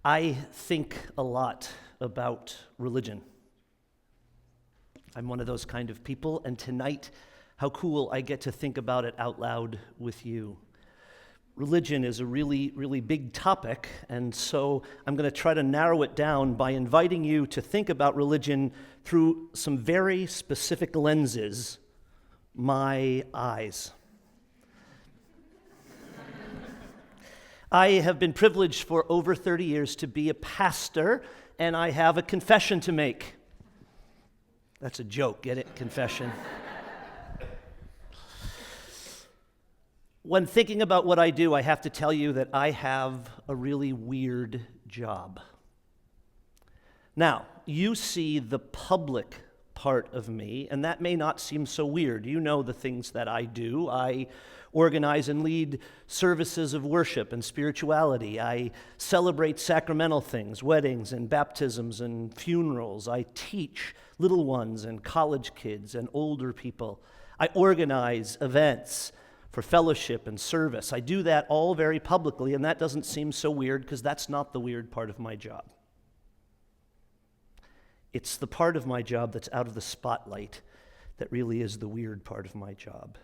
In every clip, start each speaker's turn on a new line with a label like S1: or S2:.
S1: I think a lot about religion. I'm one of those kind of people, and tonight, how cool I get to think about it out loud with you. Religion is a really, really big topic, and so I'm going to try to narrow it down by inviting you to think about religion through some very specific lenses: my eyes. I have been privileged for over 30 years to be a pastor, and I have a confession to make. That's a joke, get it? Confession. When thinking about what I do, I have to tell you that I have a really weird job. Now, you see the public part of me, and that may not seem so weird. You know the things that I do. I organize and lead services of worship and spirituality. I celebrate sacramental things, weddings and baptisms and funerals. I teach little ones and college kids and older people. I organize events for fellowship and service. I do that all very publicly, and that doesn't seem so weird because that's not the weird part of my job. It's the part of my job that's out of the spotlight that really is the weird part of my job.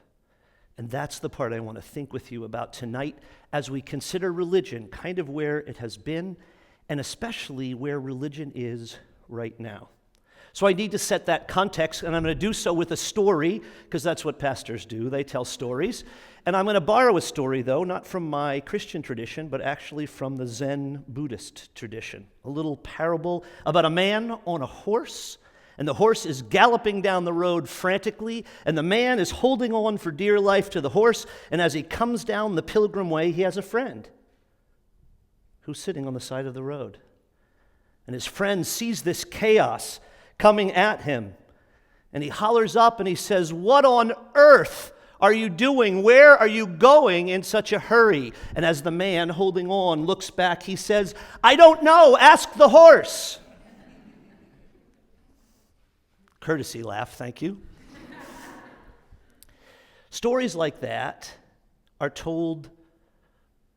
S1: And that's the part I want to think with you about tonight as we consider religion, kind of where it has been, and especially where religion is right now. So I need to set that context, and I'm going to do so with a story, because that's what pastors do. They tell stories. And I'm going to borrow a story, though, not from my Christian tradition, but actually from the Zen Buddhist tradition. A little parable about a man on a horse, and the horse is galloping down the road frantically, and the man is holding on for dear life to the horse, and as he comes down the pilgrim way, he has a friend who's sitting on the side of the road. And his friend sees this chaos coming at him, and he hollers up and he says, "What on earth are you doing? Where are you going in such a hurry?" And as the man holding on looks back, he says, "I don't know, ask the horse." Courtesy laugh, thank you. Stories like that are told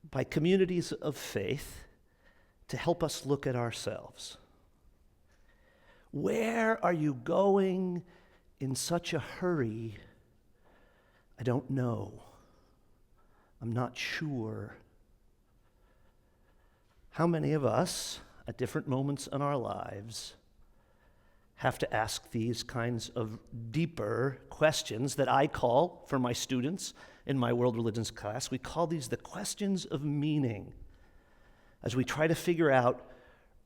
S1: by communities of faith to help us look at ourselves. Where are you going in such a hurry? I don't know. I'm not sure. How many of us, at different moments in our lives, have to ask these kinds of deeper questions that I call, for my students in my world religions class, we call these the questions of meaning, as we try to figure out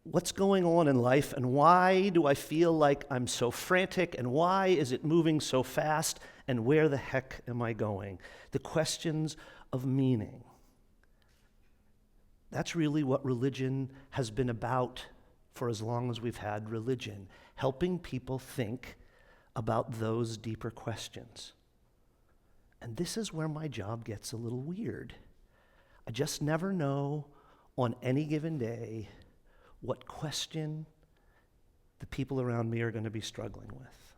S1: what's going on in life, and why do I feel like I'm so frantic, and why is it moving so fast, and where the heck am I going? The questions of meaning. That's really what religion has been about for as long as we've had religion, helping people think about those deeper questions. And this is where my job gets a little weird. I just never know on any given day what question the people around me are going to be struggling with.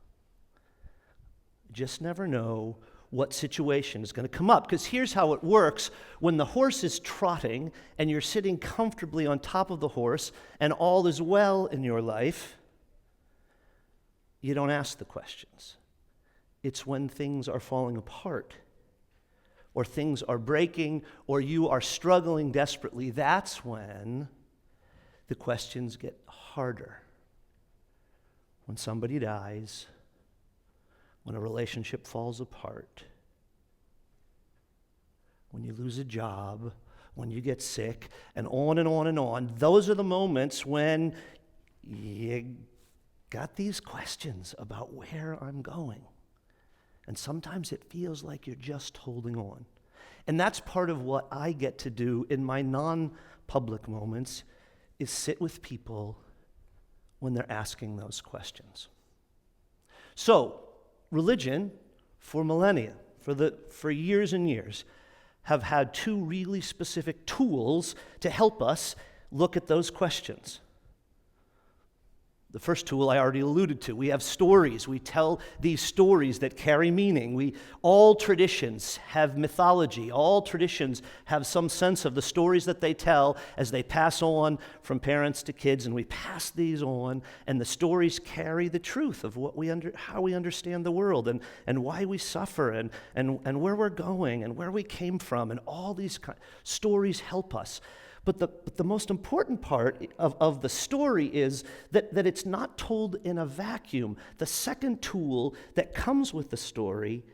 S1: Just never know what situation is going to come up. Because here's how it works. When the horse is trotting and you're sitting comfortably on top of the horse and all is well in your life, you don't ask the questions. It's when things are falling apart, or things are breaking, or you are struggling desperately, that's when the questions get harder. When somebody dies, when a relationship falls apart, when you lose a job, when you get sick, and on and on and on. Those are the moments when you got these questions about where I'm going. And sometimes it feels like you're just holding on. And that's part of what I get to do in my non-public moments, is sit with people when they're asking those questions. So, religion, for millennia, for years and years, have had two really specific tools to help us look at those questions. The first tool I already alluded to. We have stories. We tell these stories that carry meaning. All traditions have mythology. All traditions have some sense of the stories that they tell as they pass on from parents to kids, and we pass these on, and the stories carry the truth of how we understand the world and why we suffer and where we're going and where we came from, and all these stories help us. But the most important part of the story is that it's not told in a vacuum. The second tool that comes with the story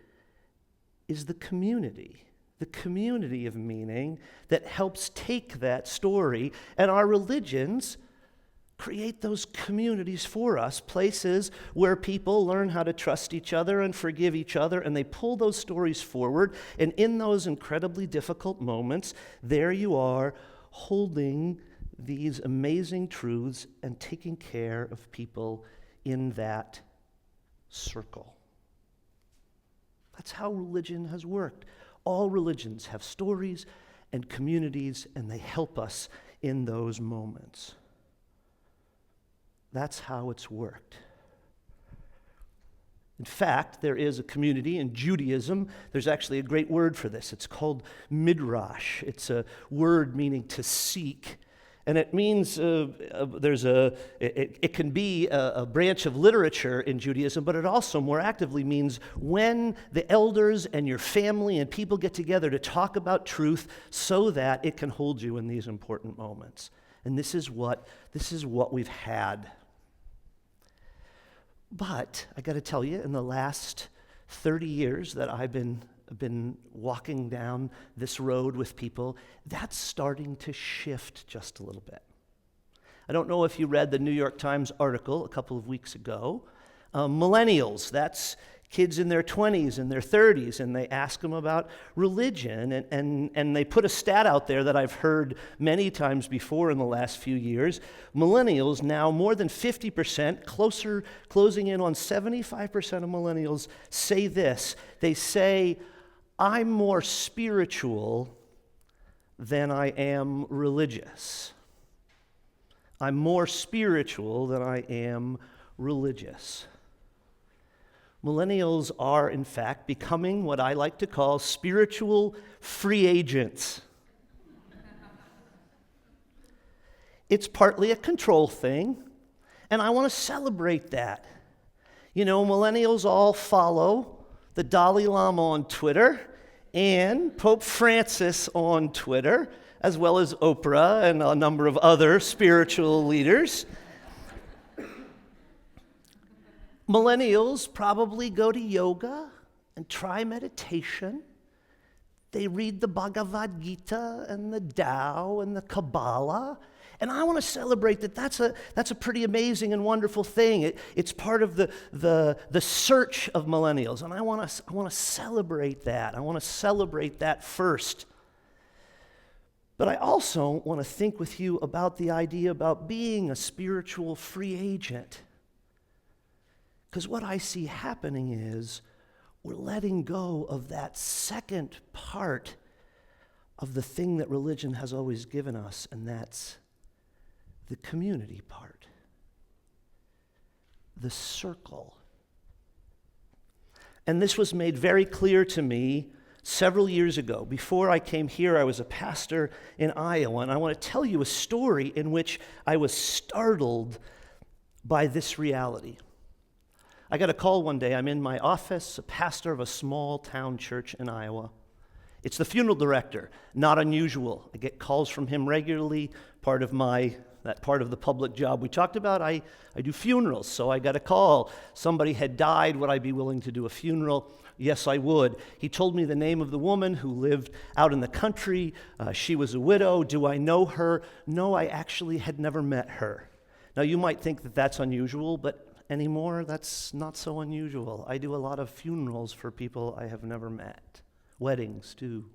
S1: is the community of meaning that helps take that story. And our religions create those communities for us, places where people learn how to trust each other and forgive each other, and they pull those stories forward. And in those incredibly difficult moments, there you are, holding these amazing truths and taking care of people in that circle. That's how religion has worked. All religions have stories and communities, and they help us in those moments. That's how it's worked. In fact, there is a community in Judaism. There's actually a great word for this. It's called midrash. It's a word meaning to seek. And it means it can be a branch of literature in Judaism, but it also more actively means when the elders and your family and people get together to talk about truth so that it can hold you in these important moments. And this is what we've had. But I got to tell you, in the last 30 years that I've been walking down this road with people, that's starting to shift just a little bit. I don't know if you read the New York Times article a couple of weeks ago. Millennials, that's kids in their 20s and their 30s, and they ask them about religion, and they put a stat out there that I've heard many times before in the last few years. Millennials now, more than 50%, closing in on 75% of millennials say this. They say, I'm more spiritual than I am religious. I'm more spiritual than I am religious. Millennials are, in fact, becoming what I like to call spiritual free agents. It's partly a control thing, and I want to celebrate that. You know, millennials all follow the Dalai Lama on Twitter and Pope Francis on Twitter, as well as Oprah and a number of other spiritual leaders. Millennials probably go to yoga and try meditation. They read the Bhagavad Gita and the Tao and the Kabbalah. And I want to celebrate that. That's a pretty amazing and wonderful thing. It's part of the search of millennials. And I want to celebrate that. I want to celebrate that first. But I also want to think with you about the idea about being a spiritual free agent. Because what I see happening is we're letting go of that second part of the thing that religion has always given us, and that's the community part, the circle. And this was made very clear to me several years ago. Before I came here, I was a pastor in Iowa, and I want to tell you a story in which I was startled by this reality. I got a call one day. I'm in my office, a pastor of a small town church in Iowa. It's the funeral director, not unusual. I get calls from him regularly. Part of the public job we talked about, I do funerals. So I got a call. Somebody had died. Would I be willing to do a funeral? Yes, I would. He told me the name of the woman who lived out in the country. She was a widow. Do I know her? No, I actually had never met her. Now, you might think that that's unusual, but anymore, that's not so unusual. I do a lot of funerals for people I have never met. Weddings, too.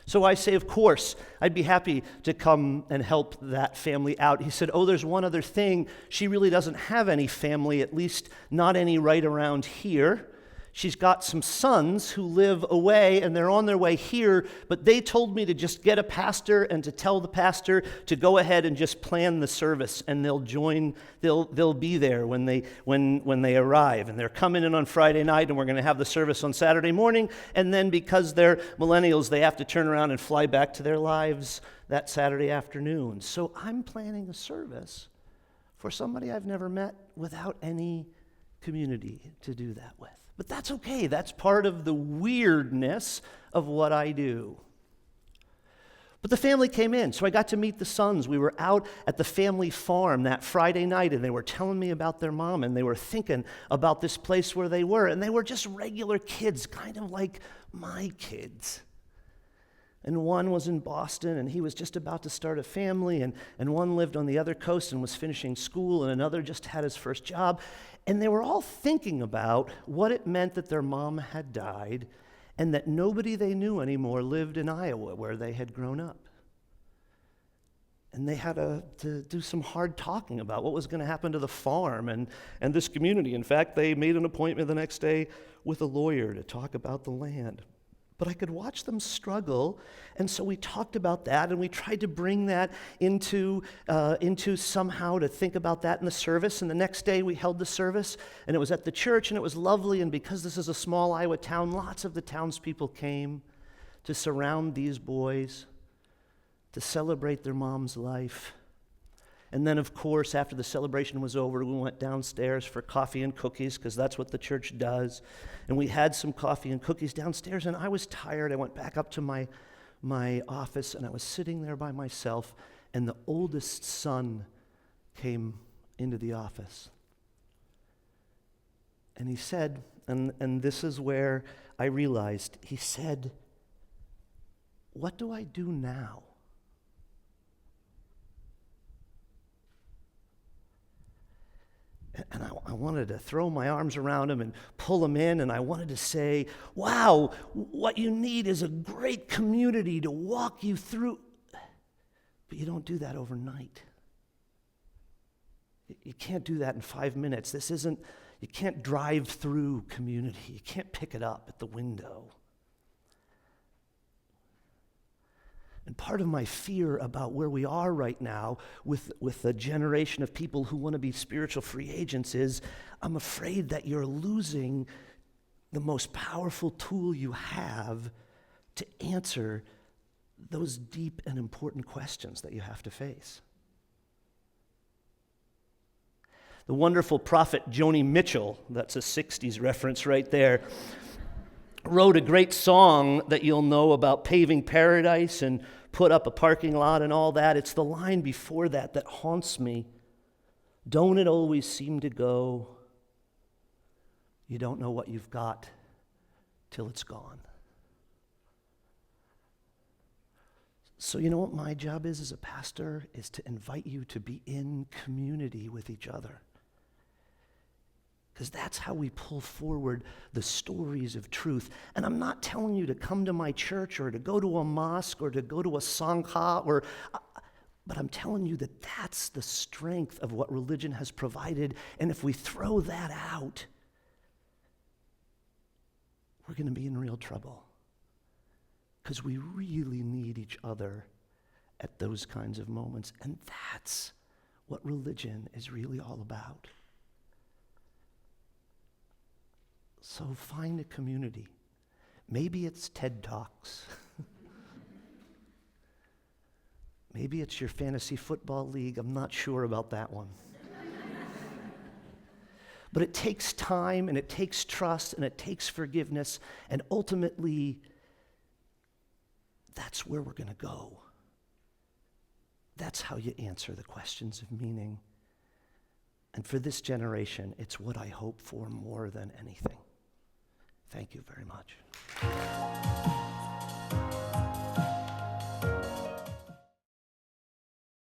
S1: So I say, of course, I'd be happy to come and help that family out. He said, there's one other thing. She really doesn't have any family, at least not any right around here. She's got some sons who live away, and they're on their way here, but they told me to just get a pastor and to tell the pastor to go ahead and just plan the service, and they'll be there when they arrive. And they're coming in on Friday night, and we're going to have the service on Saturday morning, and then because they're millennials, they have to turn around and fly back to their lives that Saturday afternoon. So I'm planning a service for somebody I've never met without any community to do that with. But that's okay. That's part of the weirdness of what I do. But the family came in, so I got to meet the sons. We were out at the family farm that Friday night, and they were telling me about their mom, and they were thinking about this place where they were, and they were just regular kids, kind of like my kids. And one was in Boston, and he was just about to start a family, and one lived on the other coast and was finishing school, and another just had his first job. And they were all thinking about what it meant that their mom had died and that nobody they knew anymore lived in Iowa where they had grown up. And they had to do some hard talking about what was going to happen to the farm and this community. In fact, they made an appointment the next day with a lawyer to talk about the land. But I could watch them struggle, and so we talked about that, and we tried to bring that into somehow to think about that in the service. And the next day we held the service, and it was at the church, and it was lovely. And because this is a small Iowa town, lots of the townspeople came to surround these boys, to celebrate their mom's life. And then, of course, after the celebration was over, we went downstairs for coffee and cookies, because that's what the church does. And we had some coffee and cookies downstairs, and I was tired. I went back up to my office, and I was sitting there by myself, and the oldest son came into the office. And he said, and this is where I realized, he said, "What do I do now?" And I wanted to throw my arms around him and pull him in, and I wanted to say, wow, what you need is a great community to walk you through. But you don't do that overnight. You can't do that in 5 minutes. You can't drive through community. You can't pick it up at the window. And part of my fear about where we are right now with a generation of people who want to be spiritual free agents is I'm afraid that you're losing the most powerful tool you have to answer those deep and important questions that you have to face. The wonderful prophet Joni Mitchell, that's a 60s reference right there, wrote a great song that you'll know about paving paradise and put up a parking lot and all that. It's the line before that that haunts me. Don't it always seem to go, you don't know what you've got till it's gone. So you know what my job is as a pastor is to invite you to be in community with each other. Because that's how we pull forward the stories of truth. And I'm not telling you to come to my church or to go to a mosque or to go to a sangha, but I'm telling you that that's the strength of what religion has provided. And if we throw that out, we're going to be in real trouble. Because we really need each other at those kinds of moments. And that's what religion is really all about. So find a community. Maybe it's TED Talks. Maybe it's your fantasy football league. I'm not sure about that one. But it takes time, and it takes trust, and it takes forgiveness, and ultimately, that's where we're going to go. That's how you answer the questions of meaning. And for this generation, it's what I hope for more than anything. Thank you very much.